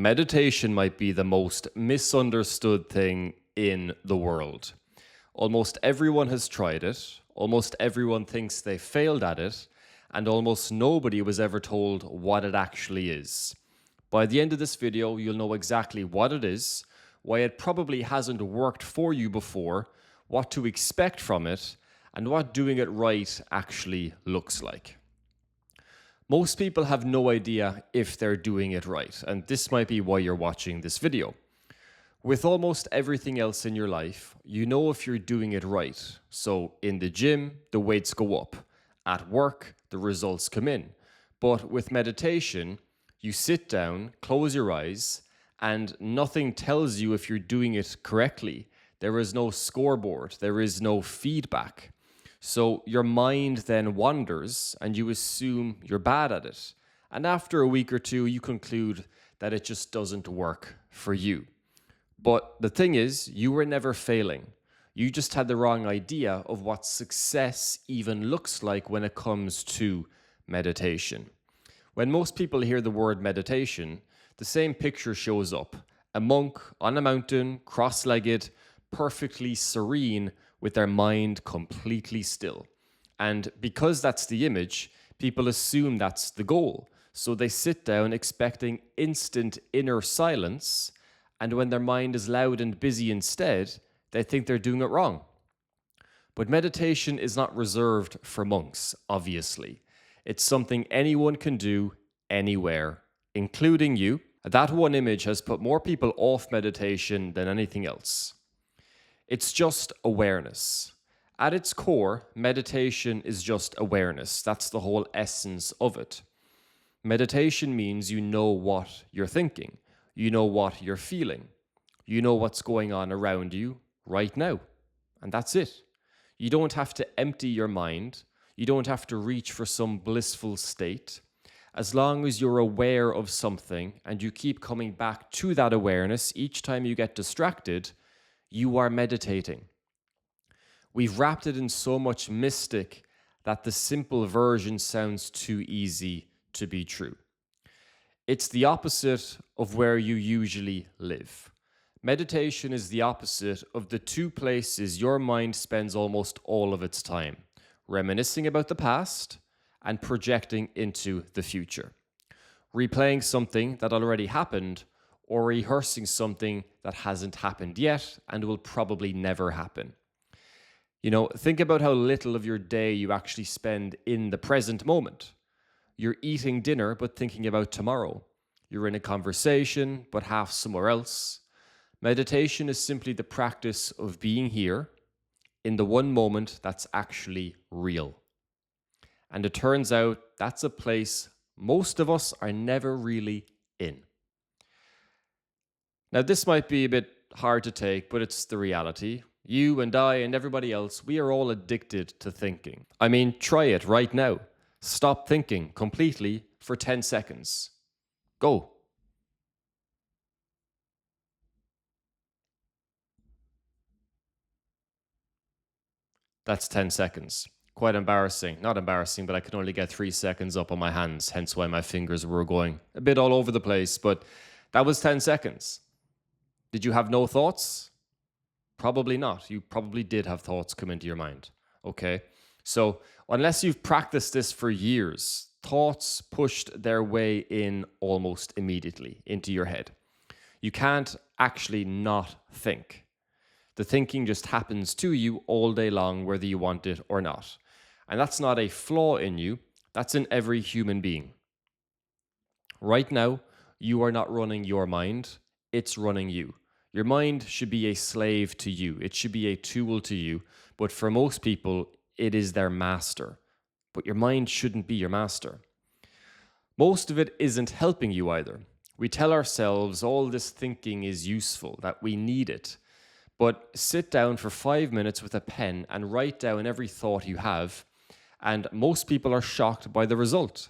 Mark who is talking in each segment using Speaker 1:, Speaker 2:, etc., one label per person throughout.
Speaker 1: Meditation might be the most misunderstood thing in the world. Almost everyone has tried it, almost everyone thinks they failed at it, and almost nobody was ever told what it actually is. By the end of this video, you'll know exactly what it is, why it probably hasn't worked for you before, what to expect from it, and what doing it right actually looks like. Most people have no idea if they're doing it right, and this might be why you're watching this video. With almost everything else in your life, you know if you're doing it right. So in the gym, the weights go up. At work, the results come in. But with meditation, you sit down, close your eyes, and nothing tells you if you're doing it correctly. There is no scoreboard, there is no feedback. So your mind then wanders and you assume you're bad at it. And after a week or two, you conclude that it just doesn't work for you. But the thing is, you were never failing. You just had the wrong idea of what success even looks like when it comes to meditation. When most people hear the word meditation, the same picture shows up. A monk on a mountain, cross-legged, perfectly serene, with their mind completely still. And because that's the image, people assume that's the goal. So they sit down expecting instant inner silence, and when their mind is loud and busy instead, they think they're doing it wrong. But meditation is not reserved for monks, obviously. It's something anyone can do anywhere, including you. That one image has put more people off meditation than anything else. It's just awareness. At its core, meditation is just awareness. That's the whole essence of it. Meditation means you know what you're thinking. You know what you're feeling. You know what's going on around you right now. And that's it. You don't have to empty your mind. You don't have to reach for some blissful state. As long as you're aware of something and you keep coming back to that awareness each time you get distracted, you are meditating. We've wrapped it in so much mystic that the simple version sounds too easy to be true. It's the opposite of where you usually live. Meditation is the opposite of the two places your mind spends almost all of its time: reminiscing about the past and projecting into the future. Replaying something that already happened or rehearsing something that hasn't happened yet and will probably never happen. Think about how little of your day you actually spend in the present moment. You're eating dinner but thinking about tomorrow. You're in a conversation but half somewhere else. Meditation is simply the practice of being here in the one moment that's actually real. And it turns out that's a place most of us are never really in. Now, this might be a bit hard to take, but it's the reality. You and I and everybody else, we are all addicted to thinking. I mean, try it right now. Stop thinking completely for 10 seconds. Go. That's 10 seconds. Quite embarrassing. Not embarrassing, but I can only get 3 seconds up on my hands, hence why my fingers were going a bit all over the place, but that was 10 seconds. Did you have no thoughts? Probably not. You probably did have thoughts come into your mind. Okay. So unless you've practiced this for years, thoughts pushed their way in almost immediately into your head. You can't actually not think. The thinking just happens to you all day long, whether you want it or not. And that's not a flaw in you. That's in every human being. Right now, you are not running your mind. It's running you. Your mind should be a slave to you. It should be a tool to you. But for most people, it is their master. But your mind shouldn't be your master. Most of it isn't helping you either. We tell ourselves all this thinking is useful, that we need it. But sit down for 5 minutes with a pen and write down every thought you have, and most people are shocked by the result.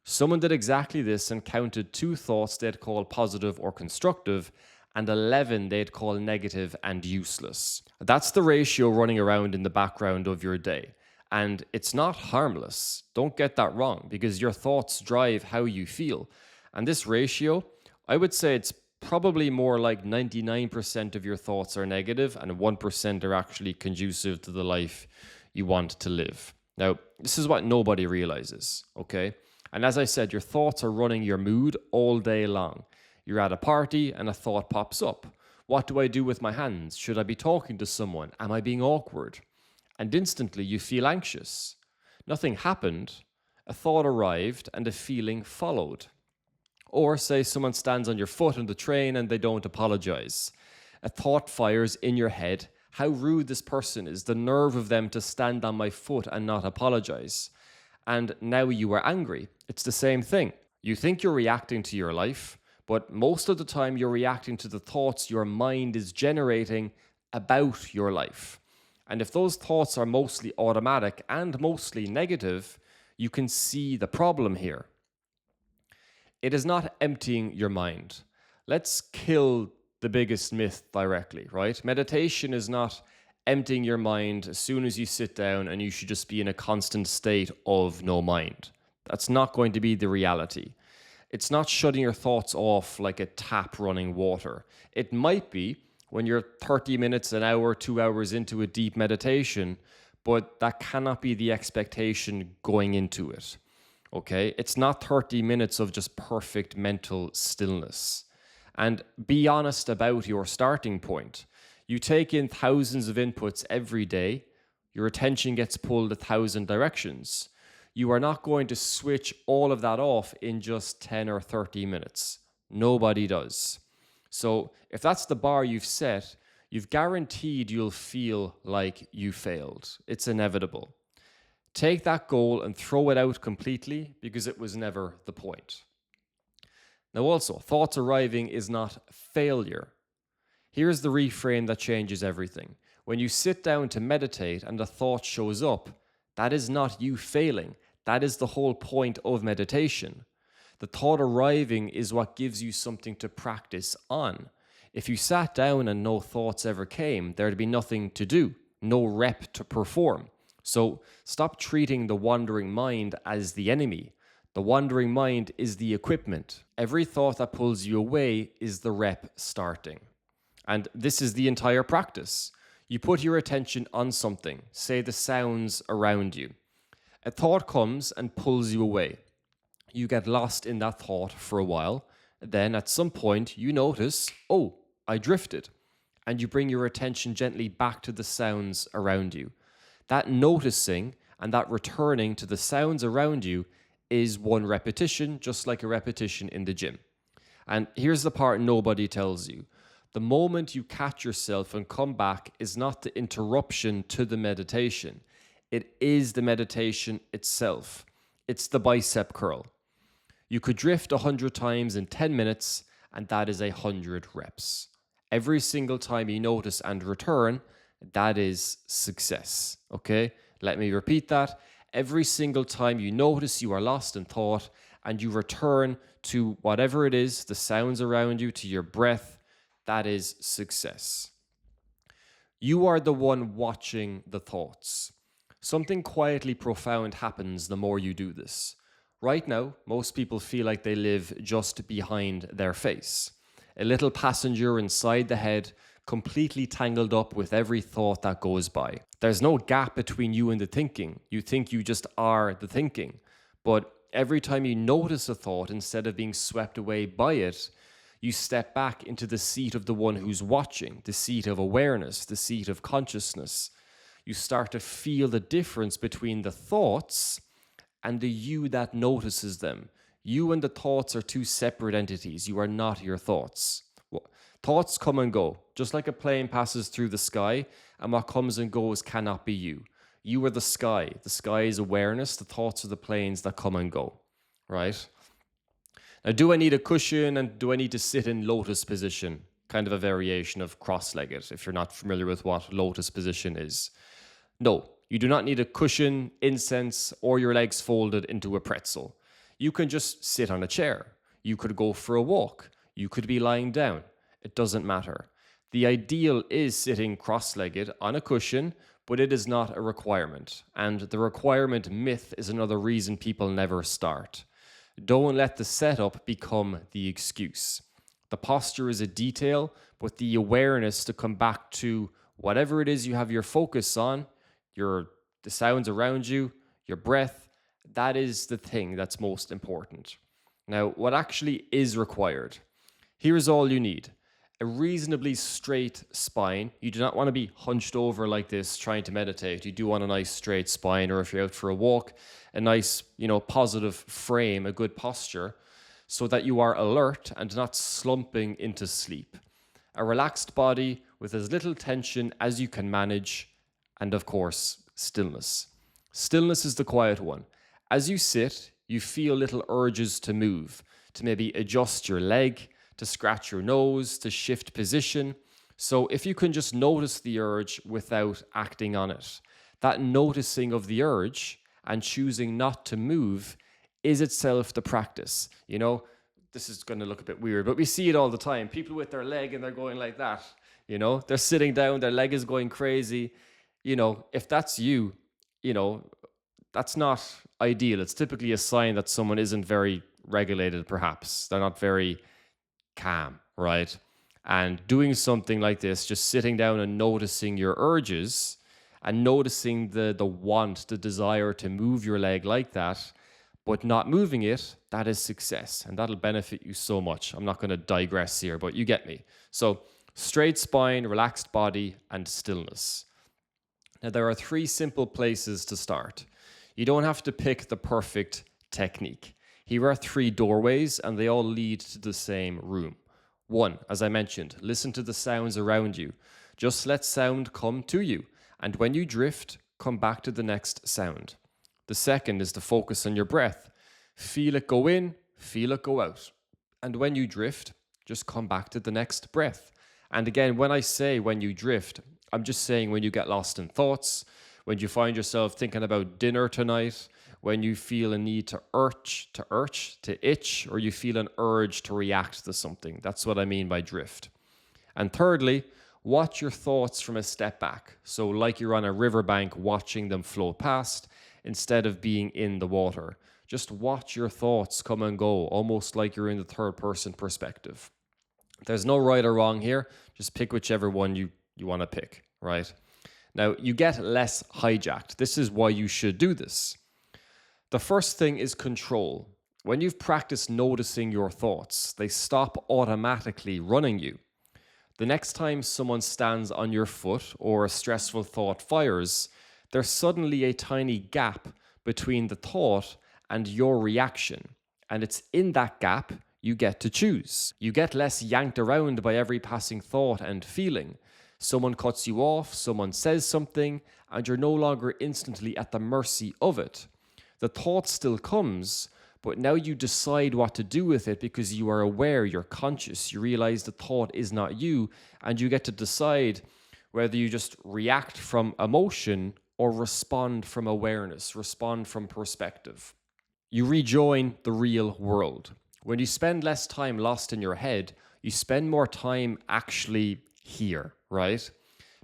Speaker 1: Someone did exactly this and counted 2 thoughts they'd call positive or constructive, and 11 they'd call negative and useless. That's the ratio running around in the background of your day. And it's not harmless. Don't get that wrong, because your thoughts drive how you feel. And this ratio, I would say it's probably more like 99% of your thoughts are negative and 1% are actually conducive to the life you want to live. Now, this is what nobody realizes, okay? And as I said, your thoughts are running your mood all day long. You're at a party and a thought pops up. What do I do with my hands? Should I be talking to someone? Am I being awkward? And instantly you feel anxious. Nothing happened. A thought arrived and a feeling followed. Or say someone stands on your foot on the train and they don't apologize. A thought fires in your head. How rude this person is, the nerve of them to stand on my foot and not apologize. And now you are angry. It's the same thing. You think you're reacting to your life, but most of the time you're reacting to the thoughts your mind is generating about your life. And if those thoughts are mostly automatic and mostly negative, you can see the problem here. It is not emptying your mind. Let's kill the biggest myth directly, right? Meditation is not emptying your mind as soon as you sit down and you should just be in a constant state of no mind. That's not going to be the reality. It's not shutting your thoughts off like a tap running water. It might be when you're 30 minutes, an hour, 2 hours into a deep meditation, but that cannot be the expectation going into it. Okay, it's not 30 minutes of just perfect mental stillness. And be honest about your starting point. You take in thousands of inputs every day, your attention gets pulled 1,000 directions. You are not going to switch all of that off in just 10 or 30 minutes. Nobody does. So if that's the bar you've set, you've guaranteed you'll feel like you failed. It's inevitable. Take that goal and throw it out completely because it was never the point. Now also, thoughts arriving is not failure. Here's the reframe that changes everything. When you sit down to meditate and a thought shows up, that is not you failing. That is the whole point of meditation. The thought arriving is what gives you something to practice on. If you sat down and no thoughts ever came, there'd be nothing to do, no rep to perform. So stop treating the wandering mind as the enemy. The wandering mind is the equipment. Every thought that pulls you away is the rep starting. And this is the entire practice. You put your attention on something, say the sounds around you. A thought comes and pulls you away. You get lost in that thought for a while. Then at some point you notice, oh, I drifted. And you bring your attention gently back to the sounds around you. That noticing and that returning to the sounds around you is one repetition, just like a repetition in the gym. And here's the part nobody tells you. The moment you catch yourself and come back is not the interruption to the meditation. It is the meditation itself. It's the bicep curl. You could drift 100 times in 10 minutes, and that is 100 reps. Every single time you notice and return, that is success, okay? Let me repeat that. Every single time you notice you are lost in thought and you return to whatever it is, the sounds around you, to your breath, that is success. You are the one watching the thoughts. Something quietly profound happens the more you do this. Right now, most people feel like they live just behind their face. A little passenger inside the head, completely tangled up with every thought that goes by. There's no gap between you and the thinking. You think you just are the thinking. But every time you notice a thought, instead of being swept away by it, you step back into the seat of the one who's watching, the seat of awareness, the seat of consciousness. You start to feel the difference between the thoughts and the you that notices them. You and the thoughts are two separate entities. You are not your thoughts. Thoughts come and go, just like a plane passes through the sky, and what comes and goes cannot be you. You are the sky. The sky is awareness. The thoughts are the planes that come and go, right? Now, do I need a cushion and do I need to sit in lotus position? Kind of a variation of cross-legged, if you're not familiar with what lotus position is. No, you do not need a cushion, incense, or your legs folded into a pretzel. You can just sit on a chair. You could go for a walk. You could be lying down. It doesn't matter. The ideal is sitting cross-legged on a cushion, but it is not a requirement. And the requirement myth is another reason people never start. Don't let the setup become the excuse. The posture is a detail, but the awareness to come back to whatever it is you have your focus on, the sounds around you, your breath, that is the thing that's most important. Now, what actually is required? Here's all you need. A reasonably straight spine. You do not want to be hunched over like this trying to meditate. You do want a nice straight spine, or if you're out for a walk, a nice, positive frame, a good posture, so that you are alert and not slumping into sleep. A relaxed body with as little tension as you can manage, and of course, stillness. Stillness is the quiet one. As you sit, you feel little urges to move, to maybe adjust your leg, to scratch your nose, to shift position. So if you can just notice the urge without acting on it, that noticing of the urge and choosing not to move is itself the practice. This is going to look a bit weird, but we see it all the time. People with their leg and they're going like that. They're sitting down, their leg is going crazy. If that's you, that's not ideal. It's typically a sign that someone isn't very regulated, perhaps. They're not very calm, right? And doing something like this, just sitting down and noticing your urges and noticing the want, the desire to move your leg like that, but not moving it, that is success. And that'll benefit you so much. I'm not going to digress here, but you get me. So straight spine, relaxed body, and stillness. Now, there are 3 simple places to start. You don't have to pick the perfect technique. Here are 3 doorways, and they all lead to the same room. 1, as I mentioned, listen to the sounds around you. Just let sound come to you. And when you drift, come back to the next sound. The second is to focus on your breath. Feel it go in, feel it go out. And when you drift, just come back to the next breath. And again, when I say when you drift, I'm just saying when you get lost in thoughts, when you find yourself thinking about dinner tonight, when you feel a need to itch, or you feel an urge to react to something. That's what I mean by drift. And thirdly, watch your thoughts from a step back. So like you're on a riverbank watching them flow past, instead of being in the water. Just watch your thoughts come and go, almost like you're in the third person perspective. There's no right or wrong here. Just pick whichever one you want to pick, right? Now, you get less hijacked. This is why you should do this. The first thing is control. When you've practiced noticing your thoughts, they stop automatically running you. The next time someone stands on your foot or a stressful thought fires, there's suddenly a tiny gap between the thought and your reaction. And it's in that gap you get to choose. You get less yanked around by every passing thought and feeling. Someone cuts you off, someone says something, and you're no longer instantly at the mercy of it. The thought still comes, but now you decide what to do with it because you are aware, you're conscious, you realize the thought is not you, and you get to decide whether you just react from emotion or respond from awareness, respond from perspective. You rejoin the real world. When you spend less time lost in your head, you spend more time actually here, right?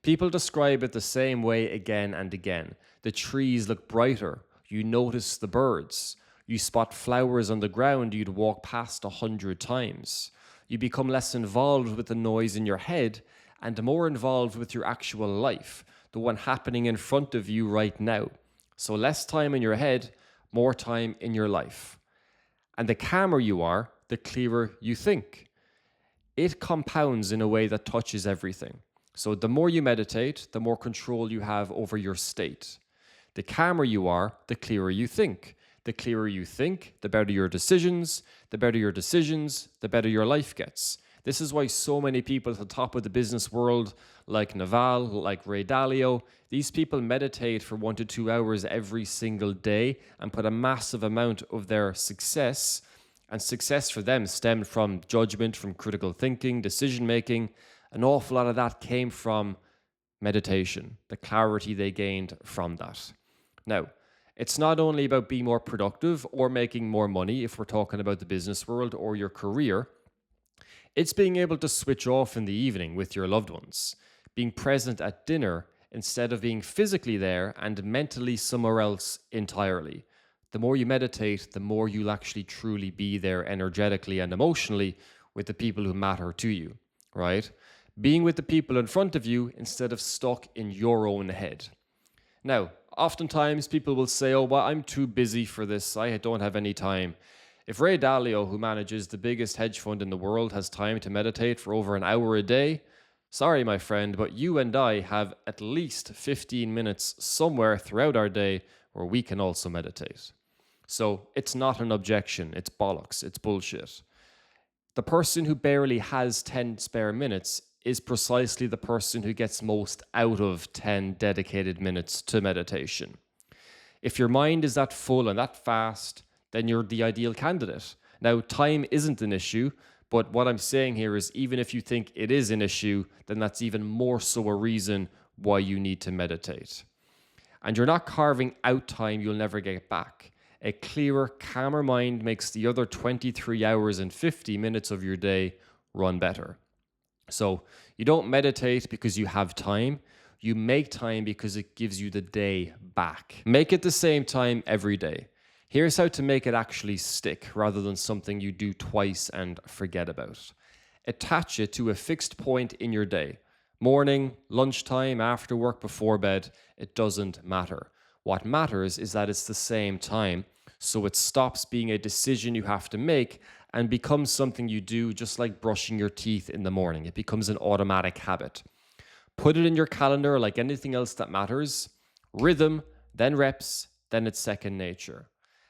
Speaker 1: People describe it the same way again and again. The trees look brighter. You notice the birds. You spot flowers on the ground you'd walk past 100 times. You become less involved with the noise in your head and more involved with your actual life, the one happening in front of you right now. So less time in your head, more time in your life. And the calmer you are, the clearer you think. It compounds in a way that touches everything. So the more you meditate, the more control you have over your state. The calmer you are, the clearer you think. The clearer you think, the better your decisions. The better your decisions, the better your life gets. This is why so many people at the top of the business world, like Naval, like Ray Dalio, these people meditate for 1 to 2 hours every single day and put a massive amount of their success, and success for them stemmed from judgment, from critical thinking, decision making. An awful lot of that came from meditation, the clarity they gained from that. Now, it's not only about being more productive or making more money if we're talking about the business world or your career. It's being able to switch off in the evening with your loved ones, being present at dinner instead of being physically there and mentally somewhere else entirely. The more you meditate, the more you'll actually truly be there energetically and emotionally with the people who matter to you, right? Being with the people in front of you instead of stuck in your own head. Now, oftentimes people will say, oh, well, I'm too busy for this. I don't have any time. If Ray Dalio, who manages the biggest hedge fund in the world, has time to meditate for over an hour a day, sorry, my friend, but you and I have at least 15 minutes somewhere throughout our day where we can also meditate. So it's not an objection. It's bollocks. It's bullshit. The person who barely has 10 spare minutes is precisely the person who gets most out of 10 dedicated minutes to meditation. If your mind is that full and that fast, then you're the ideal candidate. Now, time isn't an issue, but what I'm saying here is even if you think it is an issue, then that's even more so a reason why you need to meditate. And you're not carving out time you'll never get back. A clearer, calmer mind makes the other 23 hours and 50 minutes of your day run better. So you don't meditate because you have time. You make time because it gives you the day back. Make it the same time every day. Here's how to make it actually stick rather than something you do twice and forget about. Attach it to a fixed point in your day. Morning, lunchtime, after work, before bed, it doesn't matter. What matters is that it's the same time, so it stops being a decision you have to make and becomes something you do, just like brushing your teeth in the morning. It becomes an automatic habit. Put it in your calendar like anything else that matters. Rhythm, then reps, then it's second nature.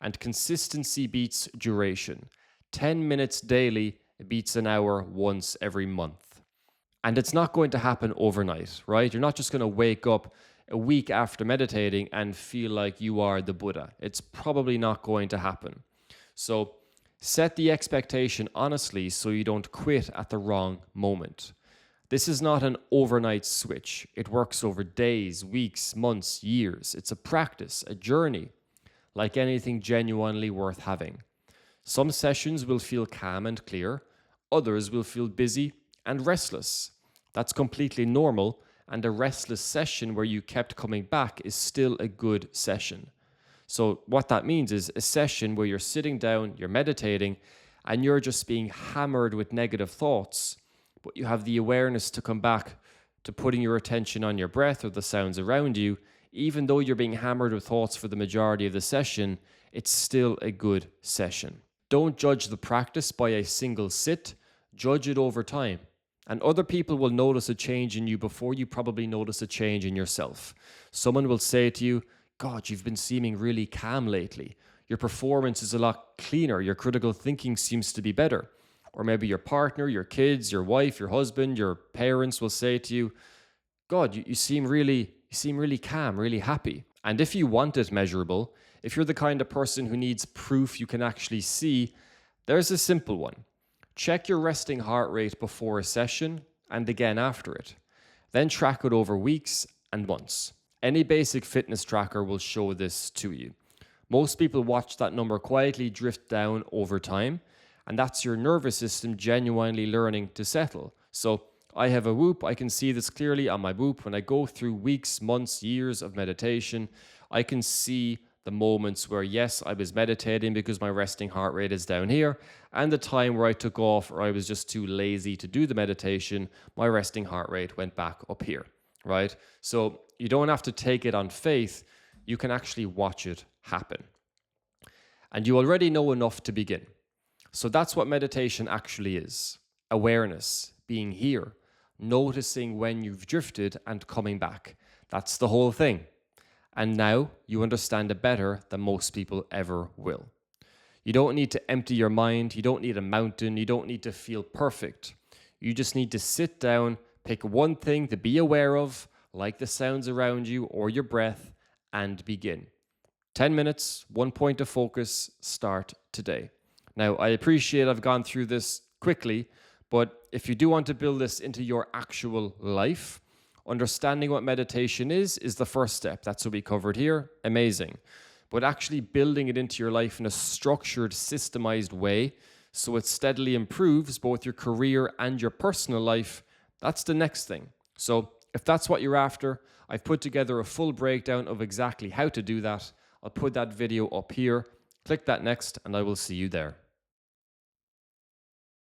Speaker 1: And consistency beats duration. 10 minutes daily beats an hour once every month. And it's not going to happen overnight, right? You're not just going to wake up a week after meditating and feel like you are the Buddha. It's probably not going to happen. So set the expectation honestly so you don't quit at the wrong moment. This is not an overnight switch. It works over days, weeks, months, years. It's a practice, a journey, like anything genuinely worth having. Some sessions will feel calm and clear. Others will feel busy and restless. That's completely normal, and a restless session where you kept coming back is still a good session. So what that means is a session where you're sitting down, you're meditating, and you're just being hammered with negative thoughts, but you have the awareness to come back to putting your attention on your breath or the sounds around you. Even though you're being hammered with thoughts for the majority of the session, it's still a good session. Don't judge the practice by a single sit, judge it over time. And other people will notice a change in you before you probably notice a change in yourself. Someone will say to you, God, you've been seeming really calm lately. Your performance is a lot cleaner. Your critical thinking seems to be better. Or maybe your partner, your kids, your wife, your husband, your parents will say to you, God, you seem really calm, really happy. And if you want it measurable, if you're the kind of person who needs proof you can actually see, there's a simple one. Check your resting heart rate before a session and again after it. Then track it over weeks and months. Any basic fitness tracker will show this to you. Most people watch that number quietly drift down over time, and that's your nervous system genuinely learning to settle. So I have a Whoop. I can see this clearly on my Whoop. When I go through weeks, months, years of meditation, I can see the moments where, yes, I was meditating because my resting heart rate is down here, and the time where I took off or I was just too lazy to do the meditation, my resting heart rate went back up here, right? So you don't have to take it on faith. You can actually watch it happen. And you already know enough to begin. So that's what meditation actually is. Awareness, being here, noticing when you've drifted and coming back. That's the whole thing. And now you understand it better than most people ever will. You don't need to empty your mind. You don't need a mountain. You don't need to feel perfect. You just need to sit down, pick one thing to be aware of, like the sounds around you or your breath, and begin. 10 minutes, one point of focus, start today. Now, I appreciate I've gone through this quickly, but if you do want to build this into your actual life, understanding what meditation is the first step. That's what we covered here. Amazing. But actually building it into your life in a structured, systemized way so it steadily improves both your career and your personal life, that's the next thing. So if that's what you're after, I've put together a full breakdown of exactly how to do that. I'll put that video up here. Click that next, and I will see you there.